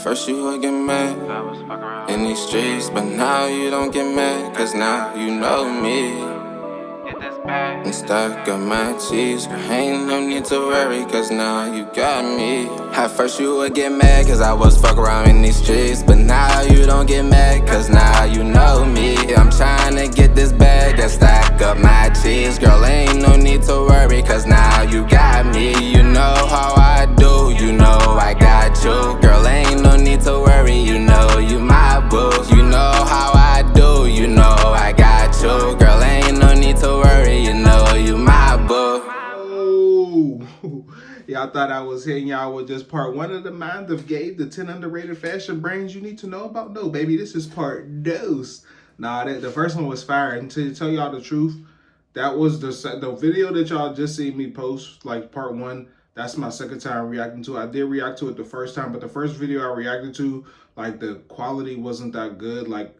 first you would get mad in these streets, but now you don't get mad, cause now you know me. And stack up my cheese, girl, ain't no need to worry, cause now you got me. At first you would get mad, cause I was fuck around in these streets, but now you don't get mad, cause now you know me. I'm trying to get this bag and stack up my cheese, girl, ain't no need to worry, cause now you got me. You know how I do, you know I got you, girl, ain't no need to worry, you know you my boo. You know how I do, you know I got you, girl, ain't no need to worry, you know you my boo. Oh, y'all thought I was hitting y'all with just part one of the Mind of Gabe, the 10 underrated fashion brands you need to know about? No, baby, this is part dose. Nah, the first one was fire. And to tell y'all the truth, that was the video that y'all just seen me post, like part one. That's my second time reacting to it. I did react to it the first time, but the first video I reacted to, like, the quality wasn't that good. Like,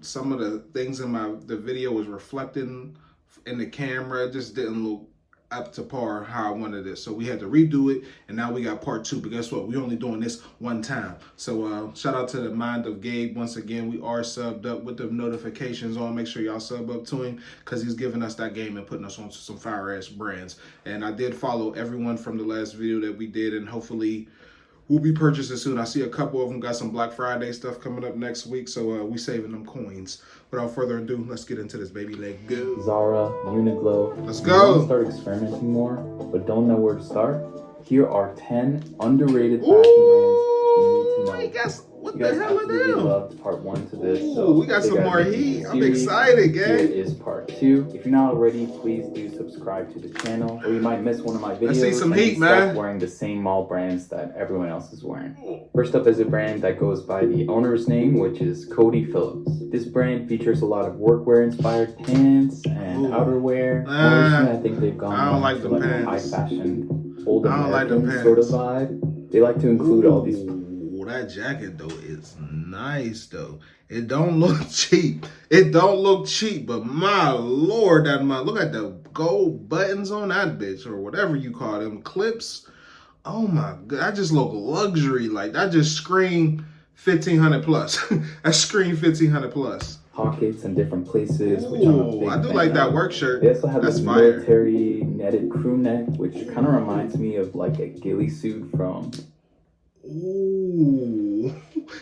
some of the things in the video was reflecting in the camera. It just didn't look up to par how I wanted it. So we had to redo it, and now we got part two. But guess what? We only doing this one time. So shout out to the Mind of Gabe. Once again, we are subbed up with the notifications on. Make sure y'all sub up to him, because he's giving us that game and putting us on some fire-ass brands. And I did follow everyone from the last video that we did, and hopefully we'll be purchasing soon. I see a couple of them got some Black Friday stuff coming up next week, so we saving them coins. Without further ado, let's get into this, baby. Let's go. Zara, Uniqlo. Let's go. Start experimenting more, but don't know where to start? Here are 10 underrated fashion brands you need to know. What the hell are really them? Loved part one to this. Ooh, So we got some more heat. I'm excited, gang. Here is part two. If you're not already, please do subscribe to the channel, or you might miss one of my videos. Let's see some and heat, you start man. Wearing the same mall brands that everyone else is wearing. First up is a brand that goes by the owner's name, which is Cody Phillips. This brand features a lot of workwear-inspired pants and outerwear. Personally, I think they've gone I don't like the a pants. high-fashion, old I don't like the American pants. sort of vibe. They like to include all these. That jacket though is nice though. It don't look cheap. It don't look cheap, but my lord, look at the gold buttons on that bitch, or whatever you call them, clips. Oh my god, that just look luxury. Like, that just scream 1500 plus. That scream 1500 plus. Pockets in different places. Ooh, which I'm a big I do fan like that of. work shirt. They also have That's this fire. military netted crew neck, which kind of reminds me of like a ghillie suit from. Ooh,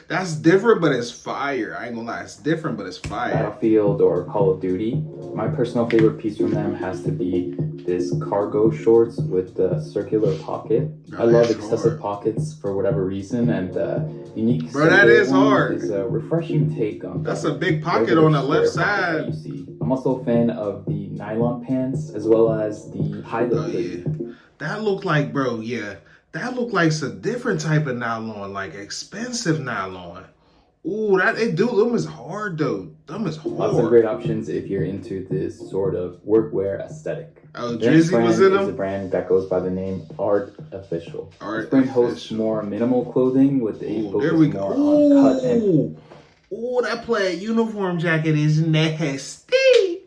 that's different, but it's fire. I ain't gonna lie, it's different, but it's fire. Battlefield or Call of Duty. My personal favorite piece from them has to be this cargo shorts with the circular pocket. I love excessive pockets for whatever reason, and the unique that is hard. Is a refreshing take on that's a big pocket on the left side. You see. I'm also a fan of the nylon pants as well as the pilot hoodie. Yeah. That look like, bro, yeah. That look like a different type of nylon, like expensive nylon. Ooh, them is hard though. Them is hard. Lots of great options if you're into this sort of workwear aesthetic. Oh, GRIZZLY was in them? Is a brand that goes by the name Art Official. Art This brand Official. hosts more minimal clothing with a Ooh, focus there we more go. on cut and. Ooh, that plaid uniform jacket is nasty.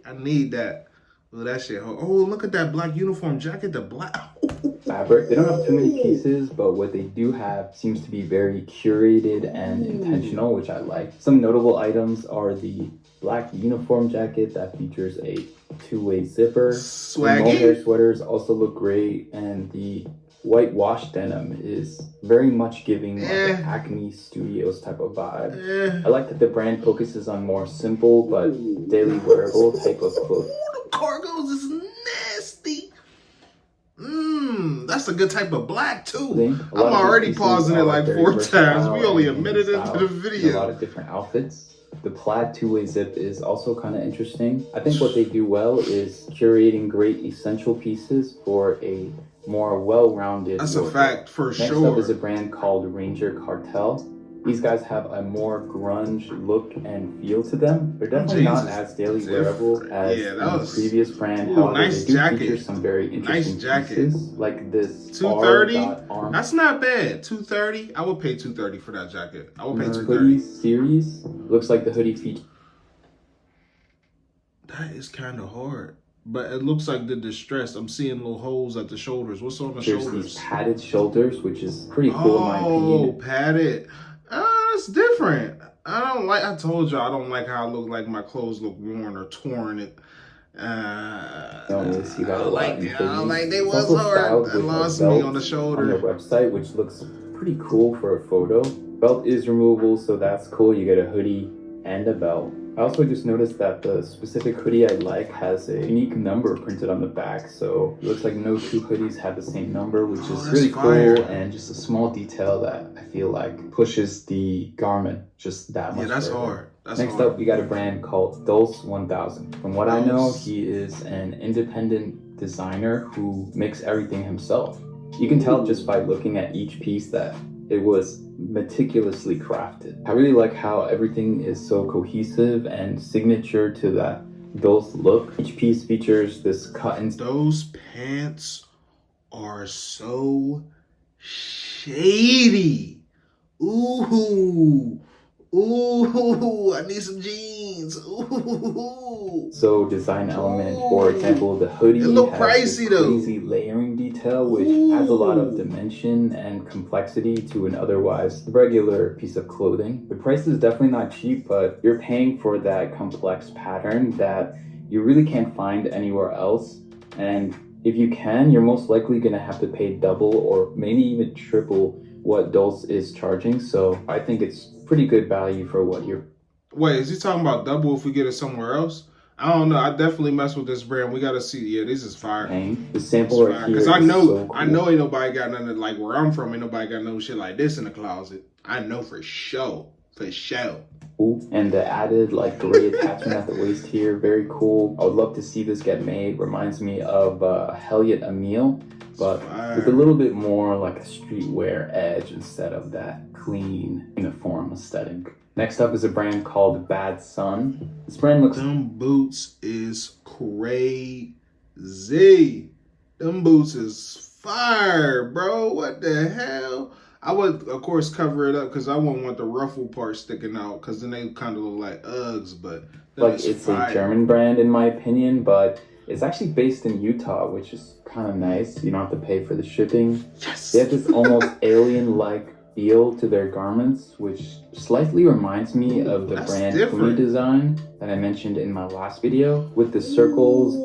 I need that. Oh, that shit. Oh, look at that black uniform jacket. The black fabric. They don't have too many pieces, but what they do have seems to be very curated and intentional, which I like. Some notable items are the black uniform jacket that features a two-way zipper. Swaggy. The mohair sweaters also look great, and the white wash denim is very much giving like an Acne Studios type of vibe. I like that the brand focuses on more simple but daily wearable type of clothing. The cargos is nasty. That's a good type of black too. I'm already pausing it like 4 times. We only a minute into the video. A lot of different outfits. The plaid two-way zip is also kind of interesting. I think what they do well is curating great essential pieces for a more well-rounded That's wardrobe. a fact, for Next sure. up is a brand called Ranger Cartel. These guys have a more grunge look and feel to them. They're definitely not as daily wearable as the previous brand. However, nice they do jacket. feature some very interesting pieces, like this 230. arm. That's not bad. 230. I would pay 230 for that jacket. I would pay 230. Hoodie series looks like the hoodie feature. That is kind of hard. But it looks like the distress. I'm seeing little holes at the shoulders. What's on the There's shoulders? these padded shoulders, which is pretty cool in my opinion. Oh, padded. It's different. I told you I don't like how I look like my clothes look worn or torn. Don't really see that a lot in I don't like they It's was also hard. styled It with a lost me belt on the on shoulder. their website, which looks pretty cool for a photo. Belt is removable, so that's cool. You get a hoodie and a belt. I also just noticed that the specific hoodie I like has a unique number printed on the back, so it looks like no two hoodies have the same number, which is really fire. cool, and just a small detail that I feel like pushes the garment just that much. Yeah, that's further. hard. Next up, we got a brand called Dulce 1000. From what I know, he is an independent designer who makes everything himself. You can tell just by looking at each piece that it was meticulously crafted. I really like how everything is so cohesive and signature to that Dulce look. Each piece features this cut and... Those pants are so shady. Ooh. Ooh, I need some jeans. Ooh. So design element, for example, the hoodie it look has pricey this crazy layering detail, which adds a lot of dimension and complexity to an otherwise regular piece of clothing. The price is definitely not cheap, but you're paying for that complex pattern that you really can't find anywhere else. And if you can, you're most likely gonna have to pay double or maybe even triple what Dulce is charging. So I think it's pretty good value for what you're... Wait, is he talking about double if we get it somewhere else? I don't know. I definitely mess with this brand. We gotta see. Yeah, this is fire. Paying. The sample right here, because I know, so cool. I know, ain't nobody got nothing like where I'm from. Ain't nobody got no shit like this in the closet. I know for sure, for sure. Ooh, and the added like gray attachment at the waist here, very cool. I would love to see this get made. Reminds me of Helliot Emile, but with a little bit more like a streetwear edge instead of that clean uniform aesthetic. Next up is a brand called Bad Sun. This brand looks... Them boots is crazy. Them boots is fire, bro. What the hell? I would, of course, cover it up because I wouldn't want the ruffle part sticking out because then they kind of look like Uggs, but like it's fire. A German brand in my opinion, but it's actually based in Utah, which is kind of nice. You don't have to pay for the shipping. Yes. They have this almost alien-like feel to their garments, which slightly reminds me of the brand Kumi design that I mentioned in my last video with the circles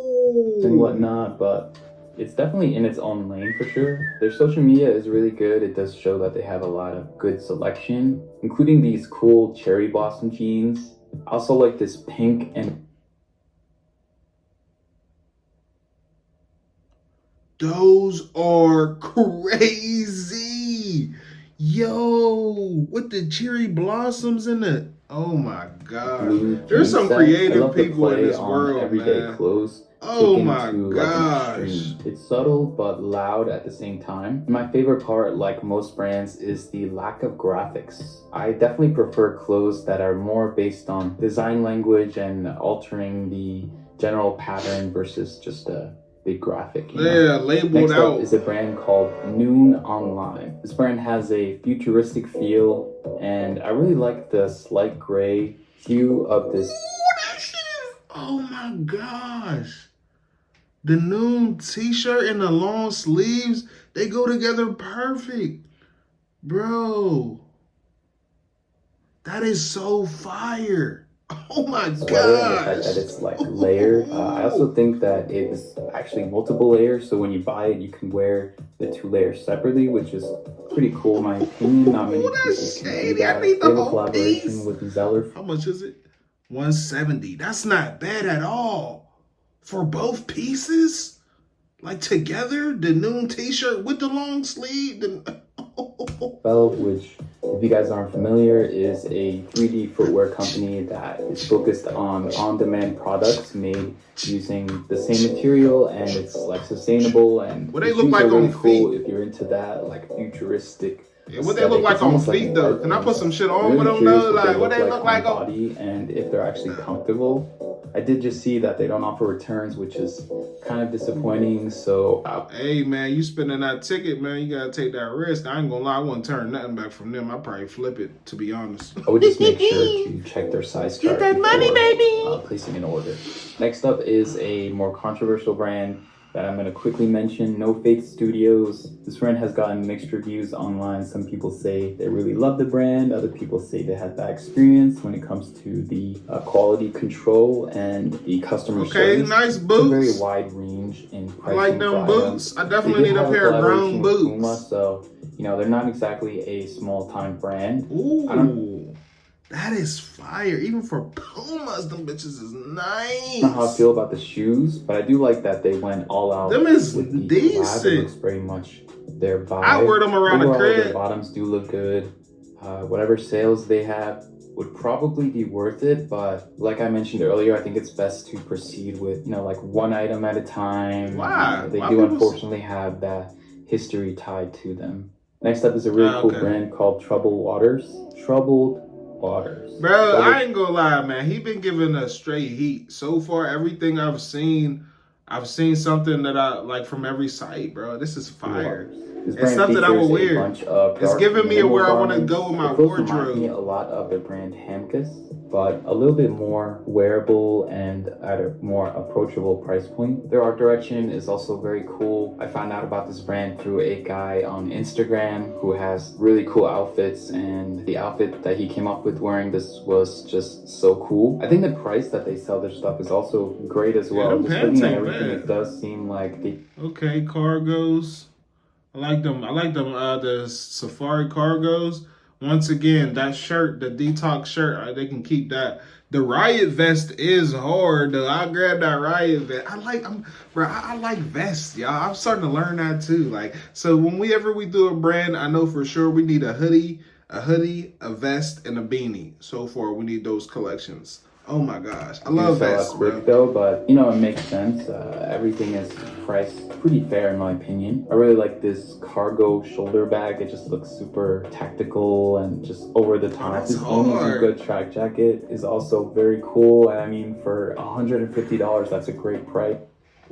and whatnot, but it's definitely in its own lane for sure. Their social media is really good. It does show that they have a lot of good selection, including these cool cherry blossom jeans. I also like this pink and... Those are crazy. Yo, with the cherry blossoms in it. Oh my God. There's some creative people in this world, everyday man. Clothes. Oh my gosh. It's subtle but loud at the same time. My favorite part, like most brands, is the lack of graphics. I definitely prefer clothes that are more based on design language and altering the general pattern versus just a big graphic. Yeah, labeled Next out. up is a brand called Noon Online. This brand has a futuristic feel, and I really like the slight gray hue of this. Ooh, that shit is... Oh my gosh. The Noon t-shirt and the long sleeves, they go together perfect. Bro. That is so fire. Oh my God! gosh! The fact that it's like layered. I also think that it is actually multiple layers, so when you buy it, you can wear the 2 layers separately, which is pretty cool in my opinion. Not many people can do that. I need the whole collaboration piece. with Zeller. How much is it? $170. That's not bad at all. For both pieces? Like together? The Noon t-shirt with the long sleeve? Belt, which, if you guys aren't familiar, is a 3D footwear company that is focused on on-demand products made using the same material, and it's like sustainable, and what they look like really on cool feet? If you're into that like futuristic. Yeah, what they look like on feet like though? Can I put some shit on with them though? Like what they look like on body, and if they're actually comfortable. I did just see that they don't offer returns, which is kind of disappointing. So hey man, you spending that ticket, man, you gotta take that risk. I ain't gonna lie, I wouldn't turn nothing back from them. I'd probably flip it, to be honest. I would just make sure to check their size chart that money, baby. Placing an order. Next up is a more controversial brand that I'm going to quickly mention, No Fake Studios. This brand has gotten mixed reviews online. Some people say they really love the brand. Other people say they had bad experience when it comes to the quality control and the customer service. Okay, nice boots. It's a very wide range in pricing. I like them boots. I definitely need a pair of brown boots. Puma, so, you know, they're not exactly a small-time brand. Ooh, that is fire. Even for Pumas, them bitches is nice. I don't know how I feel about the shoes, but I do like that they went all out. Them is with the decent. It looks very much their vibe. I wear them around the crib. Their bottoms do look good. Whatever sales they have would probably be worth it, but like I mentioned earlier, I think it's best to proceed with, you know, like one item at a time. Why? They do unfortunately have that history tied to them. Next up is a really cool brand called Troubled Waters. Bro, I ain't gonna lie, man. He been giving us straight heat. So far, everything I've seen something that I like from every site, bro. This is fire. It's stuff that I will wear. It's giving me where I want to go with my wardrobe. Me a lot of the brand Hamkus, but a little bit more wearable and at a more approachable price point. Their art direction is also very cool. I found out about this brand through a guy on Instagram who has really cool outfits, and the outfit that he came up with wearing this was just so cool. I think the price that they sell their stuff is also great as well. Just looking at everything, it does seem like the cargos. I like them. The Safari cargos. Once again, that shirt, the detox shirt, they can keep that. The Riot vest is hard though. I grabbed that Riot vest. I like vests, y'all. I'm starting to learn that too. Like, so whenever we do a brand, I know for sure we need a hoodie, a vest, and a beanie. So far, we need those collections. Oh my gosh, I love vests, bro. Though, but you know, it makes sense. Everything is priced pretty fair in my opinion. I really like this cargo shoulder bag. It just looks super tactical and just over the top. This only good track jacket is also very cool. And I mean, for $150, that's a great price.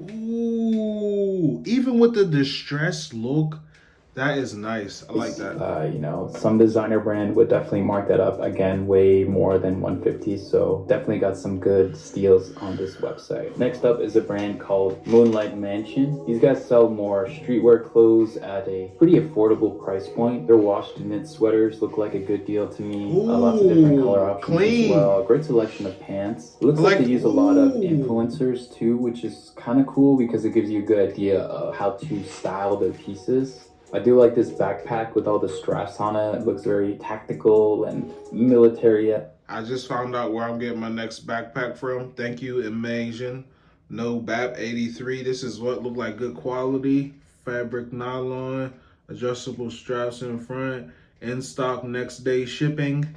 Ooh, even with the distressed look, that is nice. I like that. You know, some designer brand would definitely mark that up again way more than $150. So definitely got some good steals on this website. Next up is a brand called Moonlight Mansion. These guys sell more streetwear clothes at a pretty affordable price point. Their washed knit sweaters look like a good deal to me. Lots of different color options as well. Great selection of pants. It looks like they use a lot of influencers too, which is kind of cool because it gives you a good idea of how to style their pieces. I do like this backpack with all the straps on it. It looks very tactical and military. I just found out where I'm getting my next backpack from. Thank you, Imagine. No BAP 83. This is what looked like good quality. Fabric nylon, adjustable straps in front, in stock next day shipping.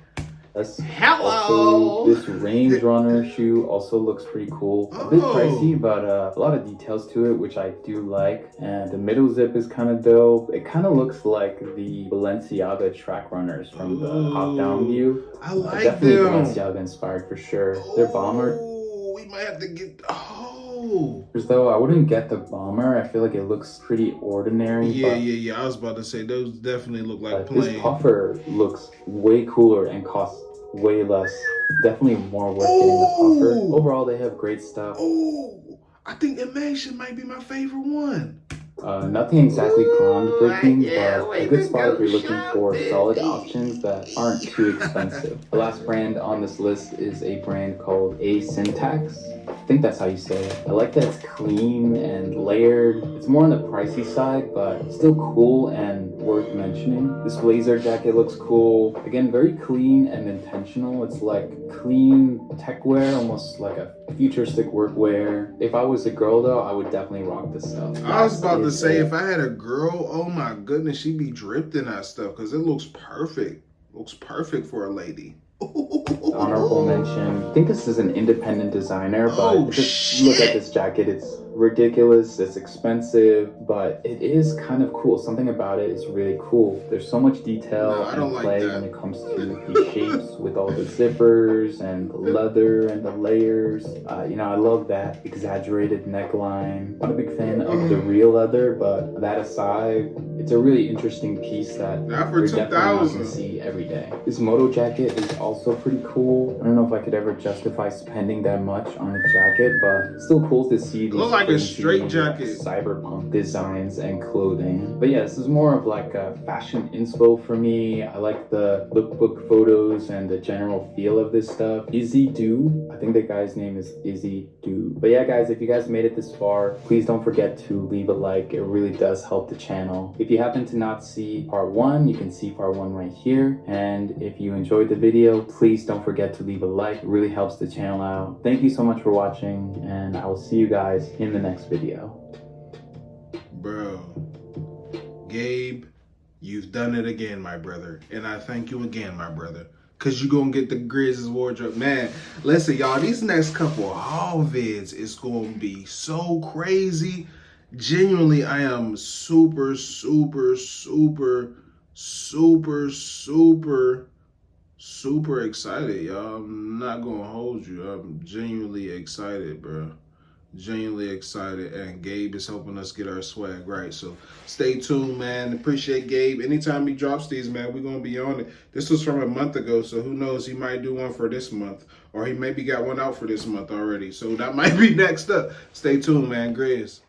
Hello! This Range Runner shoe also looks pretty cool. A bit pricey, but a lot of details to it, which I do like. And the middle zip is kind of dope. It kind of looks like the Balenciaga track runners from the top-down view. I like definitely them. Balenciaga inspired for sure. Their bomber. We might have to get. Though I wouldn't get the bomber. I feel like it looks pretty ordinary. Yeah. I was about to say those definitely look like plain. This puffer looks way cooler and costs way less. Definitely more worth getting the puffer. Overall, they have great stuff. I think Imagine might be my favorite one. Nothing exactly groundbreaking, but a good spot if you're looking for solid options that aren't too expensive. The last brand on this list is a brand called A Syntax. I think that's how you say it. I like that it's clean and layered. It's more on the pricey side, but still cool and worth mentioning. This blazer jacket looks cool. Again, very clean and intentional. It's like clean tech wear, almost like a futuristic workwear. If I was a girl though, I would definitely rock this stuff. I was about to say, if I had a girl, oh my goodness, she'd be dripped in that stuff because it looks perfect. Looks perfect for a lady. Honorable mention. I think this is an independent designer, but just look at this jacket. It's ridiculous, it's expensive, but it is kind of cool. Something about it is really cool. There's so much detail and play when it comes to the shapes with all the zippers and the leather and the layers. You know, I love that exaggerated neckline. Not a big fan of the real leather, but that aside, it's a really interesting piece that you're definitely not going to see every day. This moto jacket is also pretty cool. I don't know if I could ever justify spending that much on a jacket, but it's still cool to see these looks like a straight jacket, cyberpunk designs and clothing. But yeah, this is more of like a fashion inspo for me. I like the lookbook photos and the general feel of this stuff. Izzy Do, I think the guy's name is Izzy Do. But yeah, guys, if you guys made it this far, please don't forget to leave a like. It really does help the channel. If you happen to not see part 1, you can see part 1 right here. And if you enjoyed the video, please don't forget to leave a like. It really helps the channel out. Thank you so much for watching, and I will see you guys in the next video. Bro, Gabe, you've done it again, my brother. And I thank you again, my brother. Because you're going to get the GRIZZLY wardrobe. Man, listen, y'all, these next couple haul vids is going to be so crazy. Genuinely, I am super excited, y'all. I'm not going to hold you. I'm genuinely excited, bro. Genuinely excited, and Gabe is helping us get our swag right. So stay tuned, man. Appreciate Gabe. Anytime he drops these, man, we're gonna be on it. This was from a month ago, so who knows? He might do one for this month, or he maybe got one out for this month already. So that might be next up. Stay tuned, man. Grizz.